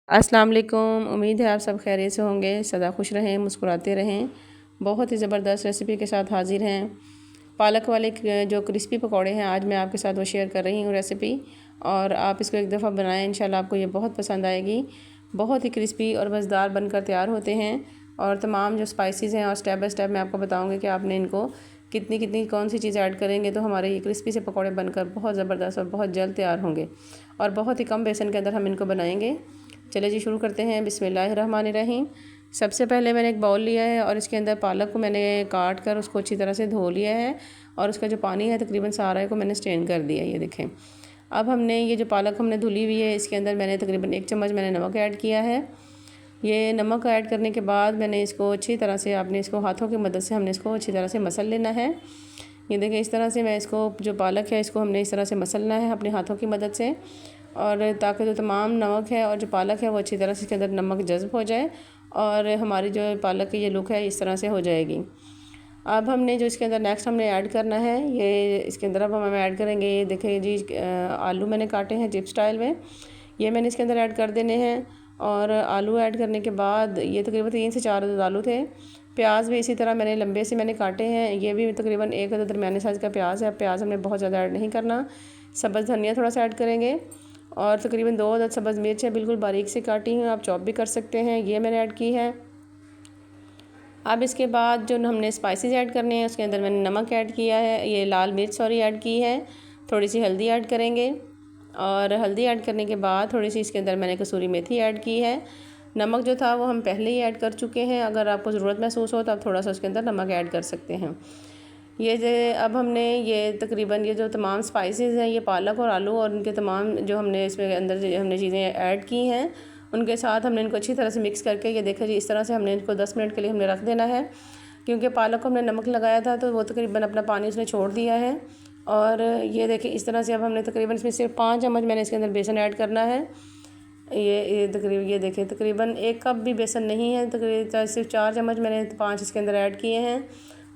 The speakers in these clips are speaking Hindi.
अस्सलाम वालेकुम। उम्मीद है आप सब खैरियत से होंगे, सदा खुश रहें, मुस्कुराते रहें। बहुत ही ज़बरदस्त रेसिपी के साथ हाज़िर हैं। पालक वाले जो क्रिस्पी पकौड़े हैं, आज मैं आपके साथ वो शेयर कर रही हूँ रेसिपी। और आप इसको एक दफ़ा बनाएं, इंशाल्लाह आपको ये बहुत पसंद आएगी। बहुत ही क्रिस्पी और मज़ेदार बनकर तैयार होते हैं। और तमाम जो स्पाइसेस हैं और स्टेप बाय स्टेप मैं आपको बताऊँगी कि आपने इनको कितनी कितनी कौन सी चीज़ ऐड करेंगे तो हमारे ये क्रिस्पी से पकौड़े बनकर बहुत ज़बरदस्त और बहुत जल्द तैयार होंगे। और बहुत ही कम बेसन के अंदर हम इनको बनाएंगे। चलिए जी शुरू करते हैं। बिस्मिल्लाहिर्रहमानिर्रहीम। सबसे पहले मैंने एक बाउल लिया है और इसके अंदर पालक को मैंने काट कर उसको अच्छी तरह से धो लिया है। और उसका जो पानी है तकरीबन सारा को मैंने स्ट्रेन कर दिया है। ये देखें। अब हमने ये जो पालक हमने धुली हुई है, इसके अंदर मैंने तकरीबन 1 चम्मच मैंने नमक ऐड किया है। ये नमक ऐड करने के बाद मैंने इसको अच्छी तरह से आपने इसको हाथों की मदद से हमने इसको अच्छी तरह से मसल लेना है। ये देखिए इस तरह से मैं इसको जो पालक है इसको हमने इस तरह से मसलना है अपने हाथों की मदद से। और ताकि जो तमाम नमक है और जो पालक है वो अच्छी तरह से इसके अंदर नमक जज़्ब हो जाए और हमारी जो पालक की ये लुक है इस तरह से हो जाएगी। अब हमने जो इसके अंदर नेक्स्ट हमने ऐड करना है, ये इसके अंदर अब हम ऐड करेंगे। ये देखिए जी आलू मैंने काटे हैं चिप स्टाइल में, ये मैंने इसके अंदर ऐड कर देने हैं। और आलू ऐड करने के बाद ये तकरीबन 3 से 4 आलू थे। प्याज भी इसी तरह मैंने लंबे से मैंने काटे हैं, ये भी तकरीबन 1 दरमियाने साइज़ का प्याज है। प्याज हमने बहुत ज़्यादा ऐड नहीं करना। सब्ज़ धनिया थोड़ा सा ऐड करेंगे और तकरीबन 2 अदद सब्ज़ मिर्च है, बिल्कुल बारीक से काटी हूँ, आप चॉप भी कर सकते हैं, ये मैंने ऐड की है। अब इसके बाद जो हमने स्पाइसेस ऐड करने हैं उसके अंदर मैंने नमक ऐड किया है, ये लाल मिर्च ऐड की है। थोड़ी सी हल्दी ऐड करेंगे और हल्दी ऐड करने के बाद थोड़ी सी इसके अंदर मैंने कसूरी मेथी ऐड की है। नमक जो था वो हम पहले ही ऐड कर चुके हैं, अगर आपको ज़रूरत महसूस हो तो आप थोड़ा सा उसके अंदर नमक ऐड कर सकते हैं। ये जो अब हमने ये तकरीबन ये जो तमाम स्पाइसेस हैं, ये पालक और आलू और उनके तमाम जो हमने इसमें अंदर जो हमने चीज़ें ऐड की हैं उनके साथ हमने इनको अच्छी तरह से मिक्स करके ये देखा जी इस तरह से हमने इनको 10 मिनट के लिए हमने रख देना है। क्योंकि पालक को हमने नमक लगाया था तो वो तकरीबन अपना पानी उसने छोड़ दिया है। और ये देखिए इस तरह से अब हमने तकरीबन इसमें सिर्फ 5 चम्मच मैंने इसके अंदर बेसन ऐड करना है। ये तकरीबन ये देखिए तकरीबन 1 कप भी बेसन नहीं है, तकरीबन सिर्फ 4 चम्मच मैंने 5 इसके अंदर ऐड किए हैं।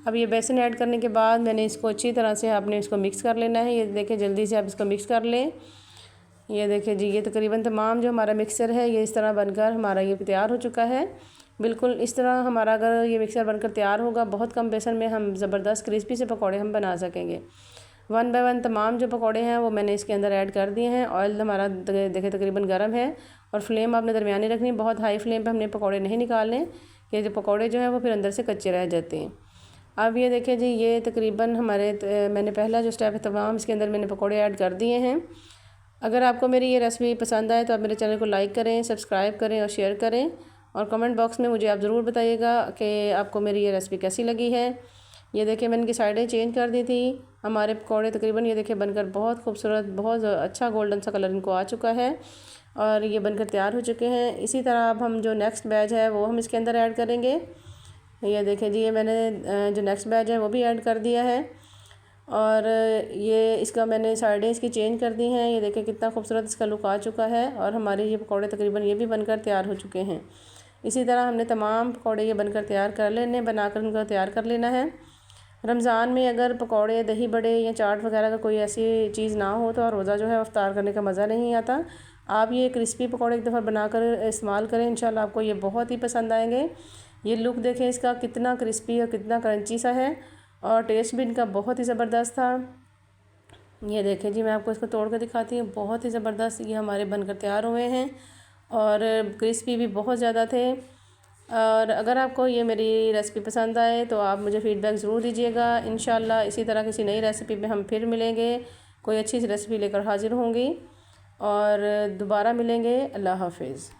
अब ये बेसन ऐड करने के बाद मैंने इसको अच्छी तरह से आपने इसको मिक्स कर लेना है। ये देखिए जल्दी से आप इसको मिक्स कर लें। ये देखिए जी ये तकरीबन तमाम जो हमारा मिक्सर है ये इस तरह बनकर हमारा ये तैयार हो चुका है। बिल्कुल इस तरह हमारा अगर ये मिक्सर बनकर तैयार होगा, बहुत कम बेसन में हम ज़बरदस्त क्रिस्पी से पकौड़े हम बना सकेंगे। 1 बाय 1 तमाम जो पकौड़े हैं वो मैंने इसके अंदर ऐड कर दिए हैं। ऑयल हमारा देखिए तकरीबन गर्म है और फ्लेम आपने दरमियानी रखनी, बहुत हाई फ्लेम पे हमने पकौड़े नहीं निकालने, कि जो पकौड़े जो हैं वो फिर अंदर से कच्चे रह जाते हैं। अब ये देखिए जी ये तकरीबन हमारे मैंने पहला जो स्टेप है तमाम इसके अंदर मैंने पकौड़े ऐड कर दिए हैं। अगर आपको मेरी ये रेसिपी पसंद आए तो आप मेरे चैनल को लाइक करें, सब्सक्राइब करें और शेयर करें। और कमेंट बॉक्स में मुझे आप ज़रूर बताइएगा कि आपको मेरी ये रेसिपी कैसी लगी है। ये देखिए मैंने इनकी साइडें चेंज कर दी थी। हमारे पकौड़े तकरीबन ये देखिए बनकर बहुत खूबसूरत, बहुत अच्छा गोल्डन सा कलर इनको आ चुका है और ये बनकर तैयार हो चुके हैं। इसी तरह अब हम जो नेक्स्ट बैच है वो हम इसके अंदर ऐड करेंगे। ये देखिए जी ये मैंने जो नेक्स्ट बैच है वो भी ऐड कर दिया है। और ये इसका मैंने साइडें इसकी चेंज कर दी हैं। ये देखिए कितना खूबसूरत इसका लुक आ चुका है और हमारे ये पकौड़े तकरीबन ये भी बनकर तैयार हो चुके हैं। इसी तरह हमने तमाम पकौड़े ये बनकर तैयार कर लेने, बनाकर उनको तैयार कर लेना है। रमज़ान में अगर पकौड़े, दही बड़े या चाट वगैरह का कोई ऐसी चीज़ ना हो तो रोज़ा जो है इफ्तार करने का मज़ा नहीं आता। आप ये क्रिस्पी पकौड़े एक दफ़ा बनाकर इस्तेमाल करें, इंशाल्लाह आपको ये बहुत ही पसंद आएंगे। ये लुक देखें इसका कितना क्रिस्पी और कितना क्रंची सा है और टेस्ट भी इनका बहुत ही ज़बरदस्त था। ये देखें जी मैं आपको इसको तोड़ कर दिखाती हूँ, बहुत ही ज़बरदस्त ये हमारे बनकर तैयार हुए हैं और क्रिस्पी भी बहुत ज़्यादा थे। और अगर आपको ये मेरी रेसिपी पसंद आए तो आप मुझे फ़ीडबैक ज़रूर दीजिएगा। इंशाल्लाह इसी तरह किसी नई रेसिपी में हम फिर मिलेंगे, कोई अच्छी सी रेसिपी लेकर हाज़िर होंगी और दोबारा मिलेंगे। अल्लाह हाफ़िज़।